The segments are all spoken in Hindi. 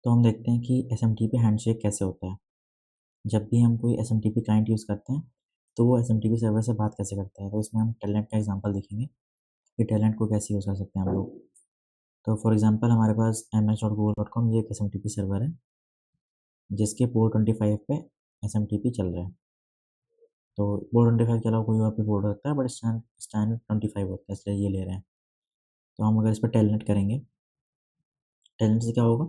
तो हम देखते हैं कि एसएमटीपी हैंडशेक कैसे होता है। जब भी हम कोई एसएमटीपी क्लाइंट यूज़ करते हैं, तो वो एसएमटीपी सर्वर से बात कैसे करता है। तो इसमें हम टेलनेट का एग्ज़ाम्पल देखेंगे कि टेलनेट को कैसे यूज़ कर सकते हैं हम लोग। तो फॉर एग्ज़ाम्पल हमारे पास ms.google.com ये एक एसएमटीपी सर्वर है, जिसके पोर्ट 25 पे एसएमटीपी चल रहा है। तो पोर्ट 25 के अलावा कोई और भी पोर्ट हो सकता है, बट स्टैंडर्ड 25 होता है, इसलिए ये ले रहे हैं। तो हम अगर इस पे टेलनेट करेंगे, टेलनेट से क्या होगा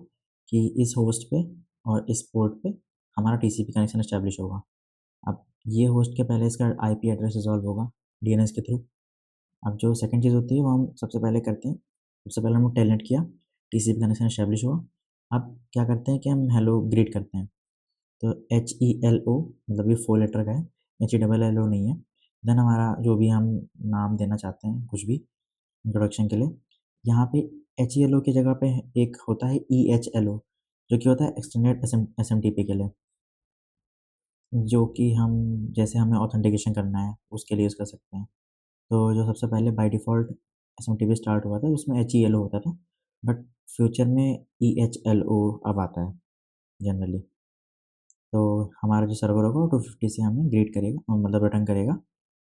कि इस होस्ट पे और इस पोर्ट पे हमारा टीसीपी कनेक्शन एस्टेब्लिश होगा। अब ये होस्ट के पहले इसका आईपी एड्रेस रिज़ॉल्व होगा डीएनएस के थ्रू। अब जो सेकंड चीज़ होती है वो हम सबसे पहले करते हैं। सबसे पहले हमने टेलनेट किया, टीसीपी कनेक्शन एस्टेब्लिश हुआ। अब क्या करते हैं कि हम हेलो ग्रीट करते हैं। तो HELO मतलब ये 4 लेटर का है, HELLO नहीं है। देन हमारा जो भी हम नाम देना चाहते हैं कुछ भी इंट्रोडक्शन के लिए, यहाँ पे HELO की जगह पे एक होता है EHLO, जो कि होता है एक्सटेंडेड एसएमटीपी के लिए, जो कि हम जैसे हमें ऑथेंटिकेशन करना है उसके लिए यूज़ कर सकते हैं। तो जो सबसे पहले बाय डिफ़ॉल्ट एसएमटीपी स्टार्ट हुआ था उसमें HELO होता था, बट फ्यूचर में EHLO अब आता है जनरली। तो हमारा जो सर्वर होगा वो 250 से हमें ग्रीट करेगा और मतलब रिटर्न करेगा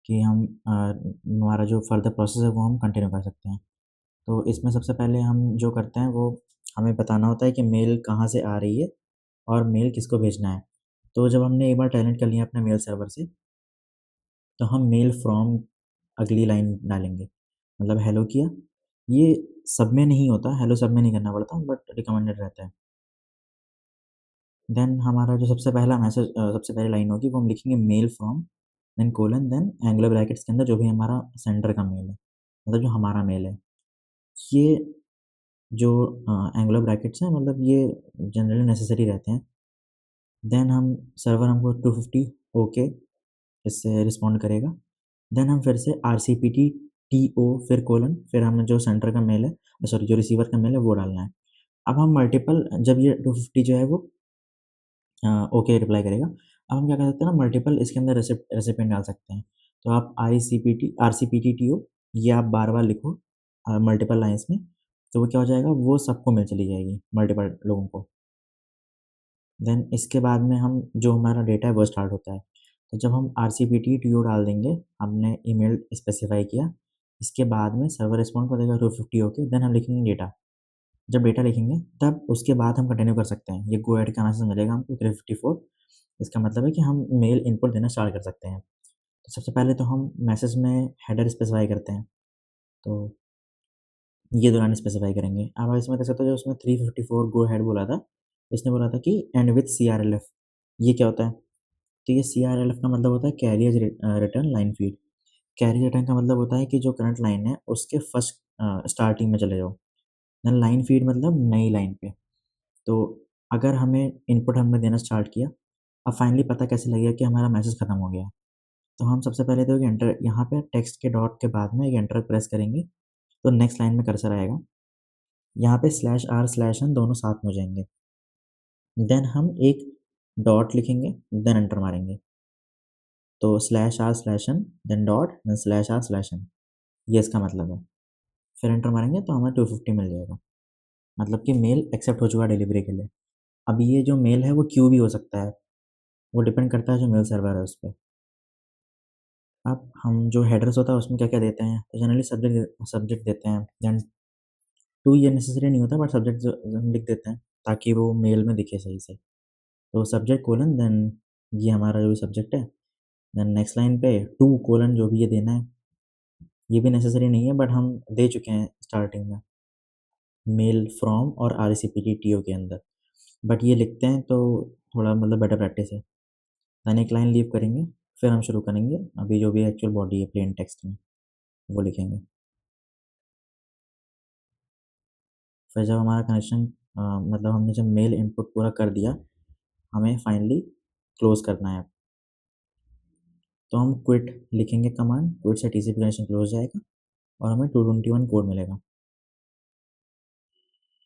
कि हम हमारा जो फर्दर प्रोसेस है वो हम कंटिन्यू कर सकते हैं। तो इसमें सबसे पहले हम जो करते हैं वो हमें बताना होता है कि मेल कहाँ से आ रही है और मेल किसको भेजना है। तो जब हमने एक बार टेलनेट कर लिया अपने मेल सर्वर से, तो हम मेल फ्रॉम अगली लाइन डालेंगे। मतलब हेलो किया, ये सब में नहीं होता, हेलो सब में नहीं करना पड़ता बट रिकमेंडेड रहता है। देन हमारा जो सबसे पहला मैसेज सबसे पहली लाइन होगी वो हम लिखेंगे mail from, then colon, then angular brackets के अंदर जो भी हमारा सेंडर का मेल है, मतलब जो हमारा मेल है। ये जो एंगुलर ब्रैकेट्स हैं मतलब ये जनरली नेसेसरी रहते हैं। देन हम सर्वर हमको 250 ओके इससे रिस्पॉन्ड करेगा। देन हम फिर से RCPT TO फिर कोलन फिर हमें जो सेंडर का मेल है, सॉरी जो रिसीवर का मेल है वो डालना है। अब हम मल्टीपल जब ये 250 जो है वो ओके रिप्लाई करेगा। अब हम क्या कर सकते हैं ना, मल्टीपल इसके अंदर रेसिपिएंट डाल सकते हैं। तो आप RCPT-TO ये आप बार-बार लिखो मल्टीपल लाइन्स में, तो वो क्या हो जाएगा, वो सबको मेल चली जाएगी मल्टीपल लोगों को। देन इसके बाद में हम जो हमारा डेटा है वो स्टार्ट होता है। तो जब हम RCPT-TO डाल देंगे, हमने ईमेल स्पेसिफाई किया, इसके बाद में सर्वर रिस्पॉन्ड कर देगा 250 ओके, देन हम लिखेंगे डेटा। जब डेटा लिखेंगे तब उसके बाद हम कंटिन्यू कर सकते हैं। ये गो एहेड का मैसेज मिलेगा हमको 354, इसका मतलब है कि हम मेल इनपुट देना स्टार्ट कर सकते हैं। तो सबसे पहले तो हम मैसेज में हेडर स्पेसिफाई करते हैं, तो ये दौरान स्पेसिफाई करेंगे। अब आप इसमें देख सकते हो जो उसमें 354 गो अहेड बोला था, उसने बोला था कि एंड विथ CRLF। ये क्या होता है? तो ये CRLF का मतलब होता है carrier return line feed. Carrier return का मतलब होता है कि जो करंट लाइन है उसके फर्स्ट स्टार्टिंग में चले जाओ। देन लाइन फीड मतलब नई लाइन पे। तो अगर हमें इनपुट हमने देना स्टार्ट किया, अब फाइनली पता कैसे लगेगा कि हमारा मैसेज खत्म हो गया है? तो हम सबसे पहले तो एक एंटर यहाँ पे टेक्स्ट के डॉट के बाद में एक एंटर प्रेस करेंगे, तो नेक्स्ट लाइन में कर्सर आएगा। यहाँ पे /r/n दोनों साथ में हो जाएँगे। देन हम एक डॉट लिखेंगे, देन एंटर मारेंगे। तो /r/n then dot then /r/n ये इसका मतलब है। फिर एंटर मारेंगे तो हमें 250 मिल जाएगा। मतलब कि मेल एक्सेप्ट हो चुका है डिलीवरी के लिए। अब ये जो मेल है वो क्यू भी हो सकता है, वो डिपेंड करता है जो मेल सर्वर है उस पे। अब हम जो हेडर्स होता है उसमें क्या-क्या देते हैं, तो जनरली सब्जेक्ट देते हैं, देन टू ये नेसेसरी नहीं होता बट सब्जेक्ट जो हम लिख देते हैं ताकि वो मेल में दिखे सही से। तो सब्जेक्ट कोलन देन ये हमारा जो भी सब्जेक्ट है, देन नेक्स्ट लाइन पे टू कोलन जो भी ये देना है, ये भी नेसेसरी नहीं है बट हम दे चुके हैं स्टार्टिंग में, मेल फ्रॉम और RCPT-TO के अंदर। बट ये लिखते हैं तो थोड़ा मतलब बेटर प्रैक्टिस है। देन एक लाइन लीव करेंगे, फिर हम शुरू करेंगे अभी जो भी एक्चुअल बॉडी है प्लेन टेक्स्ट में, वो लिखेंगे। फिर जब हमारा कनेक्शन मतलब हमने जब मेल इनपुट पूरा कर दिया, हमें फाइनली क्लोज़ करना है। तो हम क्विट लिखेंगे कमांड, क्विट से टीसीपी कनेक्शन क्लोज़ जाएगा और हमें 221 कोड मिलेगा।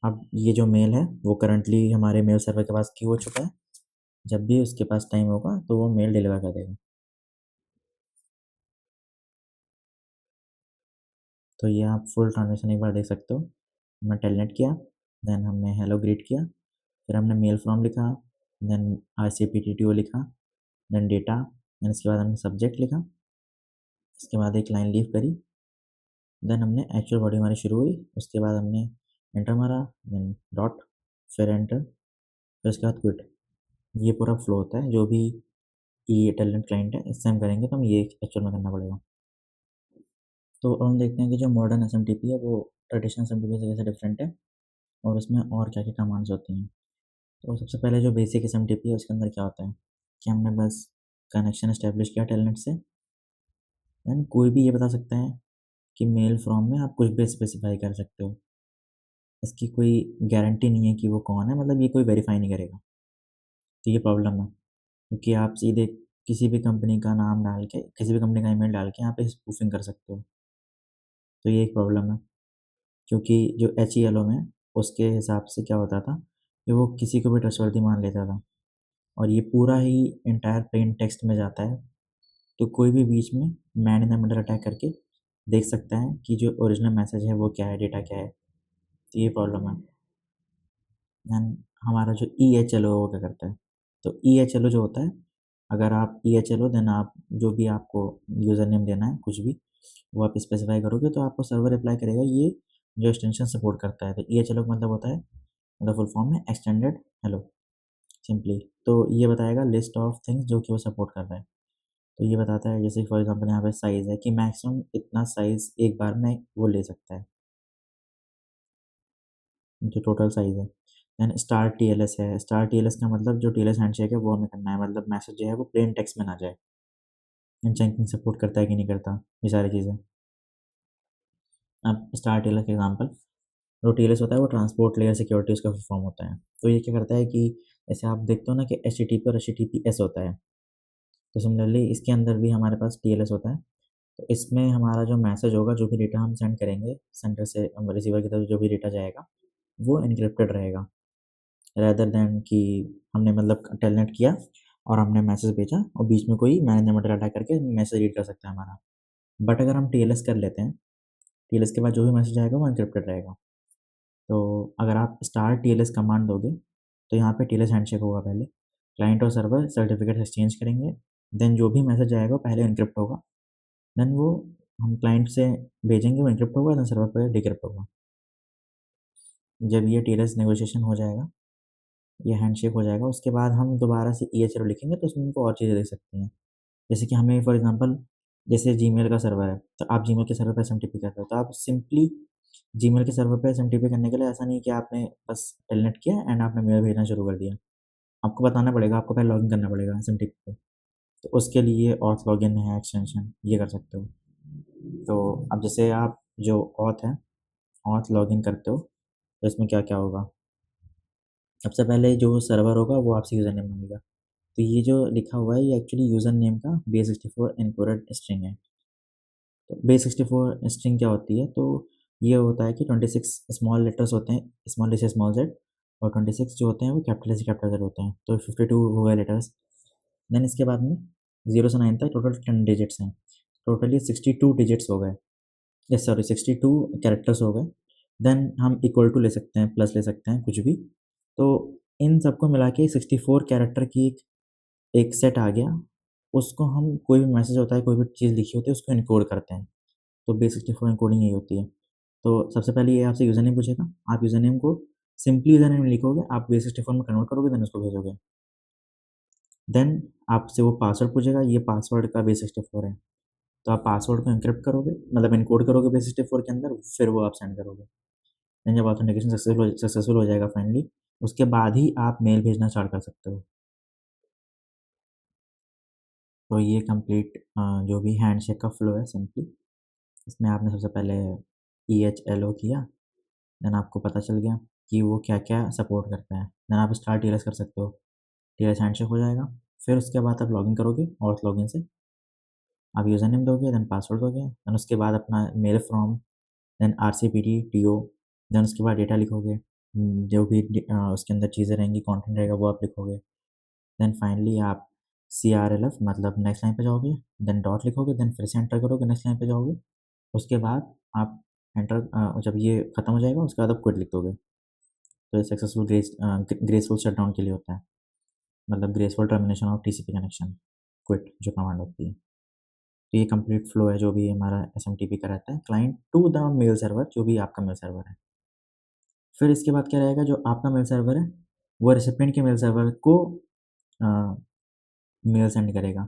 अब ये जो मेल है वो करंटली हमारे मेल सर्वर के पास क्यू हो चुका है। जब भी उसके पास टाइम होगा तो वो मेल डिलीवर कर देगा। तो ये आप फुल ट्रांज़ैक्शन एक बार देख सकते हो। हमने टेलनेट किया, देन हमने हेलो ग्रीट किया, फिर हमने मेल फ्रॉम लिखा, देन RCPTTO लिखा, देन डेटा, देन इसके बाद हमने सब्जेक्ट लिखा, इसके बाद एक लाइन लीव करी, देन हमने एक्चुअल बॉडी हमारी शुरू हुई, उसके बाद हमने एंटर मारा, देन डॉट, फिर एंटर, फिर उसके बाद क्विट। ये पूरा फ्लो होता है जो भी ये टैलेंट क्लाइंट है इससे हम करेंगे, तो हम ये एक्चुअल में करना पड़ेगा। तो अब हम देखते हैं कि जो मॉडर्न SMTP है वो ट्रेडिशनल SMTP से कैसे डिफरेंट है और उसमें और क्या क्या कमांड्स होती हैं। तो सबसे पहले जो बेसिक SMTP है उसके अंदर क्या होता है कि हमने बस कनेक्शन इस्टेब्लिश किया टेलनेट से, देन कोई भी ये बता सकता है कि मेल फ्रॉम में आप कुछ भी स्पेसिफाई कर सकते हो, इसकी कोई गारंटी नहीं है कि वो कौन है, मतलब ये कोई वेरीफाई नहीं करेगा। तो ये प्रॉब्लम है क्योंकि आप सीधे किसी भी कंपनी का नाम डाल के, किसी भी कंपनी का ईमेल डाल के यहाँ पे स्पूफिंग कर सकते हो। तो ये एक प्रॉब्लम है क्योंकि जो HELO में उसके हिसाब से क्या होता था कि वो किसी को भी ट्रस्टवर्दी मान लेता था और ये पूरा ही एंटायर प्लेन टेक्स्ट में जाता है। तो कोई भी बीच में man in the middle attack करके देख सकता है कि जो ओरिजिनल मैसेज है वो क्या है, डेटा क्या है। तो ये प्रॉब्लम है। एंड हमारा जो EHLO वो क्या करता है, तो EHLO जो होता है, अगर आप EHLO देन आप जो भी आपको यूज़र नेम देना है कुछ भी वो आप स्पेसिफाई करोगे तो आपको सर्वर रिप्लाई करेगा, ये जो एक्सटेंशन सपोर्ट करता है। तो EHLO का मतलब होता है, मतलब फुल फॉर्म है एक्सटेंडेड हेलो सिंपली। तो ये बताएगा लिस्ट ऑफ थिंग्स जो कि वो सपोर्ट कर रहा है। तो ये बताता है जैसे फॉर एग्जांपल यहाँ पे साइज़ है कि मैक्सिमम इतना साइज़ एक बार में वो ले सकता है, जो टोटल साइज़ है। देन स्टार TLS है, स्टार TLS का मतलब जो TLS हैंडशेक है वो हमें करना है, मतलब मैसेज जो है वो प्लेन टेक्स्ट में ना जाए। एंड चंकिंग सपोर्ट करता है कि नहीं करता, ये सारी चीज़ें। अब स्टार TLS का एग्जाम्पल, जो TLS होता है वो ट्रांसपोर्ट लेयर सिक्योरिटी उसका फॉर्म होता है। तो ये क्या करता है कि जैसे आप देखते हो ना कि HTTP और HTTPS होता है, तो सिमिलरली इसके अंदर भी हमारे पास TLS होता है। तो इसमें हमारा जो मैसेज होगा, जो भी डेटा हम सेंड करेंगे सेंडर से रिसीवर की तरफ जो भी डेटा जाएगा वो एन्क्रिप्टेड रहेगा, रेदर दैन कि हमने मतलब टेलनेट किया और हमने मैसेज भेजा और बीच में कोई man in the middle attack करके मैसेज रीड कर सकता है हमारा। बट अगर हम TLS कर लेते हैं, TLS के बाद जो भी मैसेज आएगा वो एन्क्रिप्टेड रहेगा। तो अगर आप स्टार TLS कमांड दोगे तो यहाँ पे TLS हैंडशेक होगा पहले, क्लाइंट और सर्वर सर्टिफिकेट एक्सचेंज करेंगे, देन जो भी मैसेज आएगा पहले एन्क्रिप्ट होगा, देन वो हम क्लाइंट से भेजेंगे, वो एन्क्रिप्ट होगा, देन सर्वर पर डिक्रिप्ट होगा। जब ये TLS नेगोशिएशन हो जाएगा, ये हैंडशेक हो जाएगा, उसके बाद हम दोबारा से EHLO लिखेंगे तो उसमें हमको और चीज़ें देख सकती हैं। जैसे कि हमें फॉर एग्जांपल जैसे जीमेल का सर्वर है, तो आप जीमेल के सर्वर पे SMTP कर रहे हो, तो आप सिंपली जीमेल के सर्वर पे SMTP करने के लिए ऐसा नहीं कि आपने बस टेलनेट किया एंड आपने मेल भेजना शुरू कर दिया। आपको बताना पड़ेगा, आपको पहले लॉगिन करना पड़ेगा SMTP पे। तो उसके लिए ऑथ लॉगिन है एक्सटेंशन, ये कर सकते हो। तो अब जैसे आप जो ऑथ है, ऑथ लॉगिन करते हो तो इसमें क्या-क्या होगा? सबसे पहले जो सर्वर होगा वो आपसे यूज़र नेम माँगेगा। तो ये जो लिखा हुआ है ये एक्चुअली यूज़र नेम का base64 एन्कोडेड स्ट्रिंग है। तो base64 स्ट्रिंग क्या होती है? तो ये होता है कि 26 स्मॉल लेटर्स होते हैं, स्मॉल ए से स्मॉल ज़ेड, और 26 जो होते हैं वो कैपिटल ए से कैपिटल ज़ेड होते हैं। तो 52 हो गए लेटर्स। देन इसके बाद में 0 से 9 तक टोटल 10 डिजिट्स हैं। टोटली 62 डिजिट्स हो गए। यस सॉरी 62 कैरेक्टर्स हो गए। देन हम इक्वल टू ले सकते हैं, प्लस ले सकते हैं, कुछ भी। तो इन सबको मिला के 64 कैरेक्टर की एक एक सेट आ गया। उसको हम कोई भी मैसेज होता है, कोई भी चीज़ लिखी होती है उसको एन्कोड करते हैं। तो base64 एन्कोडिंग यही होती है। तो सबसे पहले ये आपसे यूज़र नेम पूछेगा। आप यूज़र नेम को सिंपली यूज़र नेम लिखोगे, आप base64 में कन्वर्ट करोगे, देन उसको भेजोगे। देन आपसे वो पासवर्ड पूछेगा, ये पासवर्ड का base64 है। तो आप पासवर्ड को एन्क्रिप्ट करोगे, मतलब एन्कोड करोगे base64 के अंदर, फिर वो आप सेंड करोगे। देन जब ऑथेंटिकेशन सक्सेसफुल हो जाएगा फाइनली, उसके बाद ही आप मेल भेजना स्टार्ट कर सकते हो। तो ये कंप्लीट जो भी हैंडशेक का फ्लो है सिंपली, इसमें आपने सबसे पहले EHLO किया, देन आपको पता चल गया कि वो क्या-क्या सपोर्ट करता है। देन आप स्टार TLS कर सकते हो, TLS हैंडशेक हो जाएगा। फिर उसके बाद आप लॉगिन करोगे ऑथ लॉगिन से, आप यूज़र नेम दोगे, देन पासवर्ड दोगे, देन उसके बाद अपना mail from, then RCPT-TO, then उसके बाद डेटा लिखोगे। जो भी उसके अंदर चीज़ें रहेंगी, कंटेंट रहेगा वो आप लिखोगे। देन फाइनली आप CRLF मतलब नेक्स्ट लाइन पे जाओगे, देन डॉट लिखोगे, देन फिर से एंटर करोगे, नेक्स्ट लाइन पे जाओगे। उसके बाद आप एंटर जब ये खत्म हो जाएगा उसके बाद आप क्विट लिख दोगे। तो ये सक्सेसफुल ग्रेसफुल शटडाउन के लिए होता है, मतलब graceful termination of TCP connection, quit जो कमांड होती है। तो ये कंप्लीट फ्लो है जो भी हमारा एसएमटीपी का रहता है, client to the mail server, जो भी आपका मेल सर्वर है। फिर इसके बाद क्या रहेगा, जो आपका मेल सर्वर है वो रिसिपिएंट के मेल सर्वर को मेल सेंड करेगा।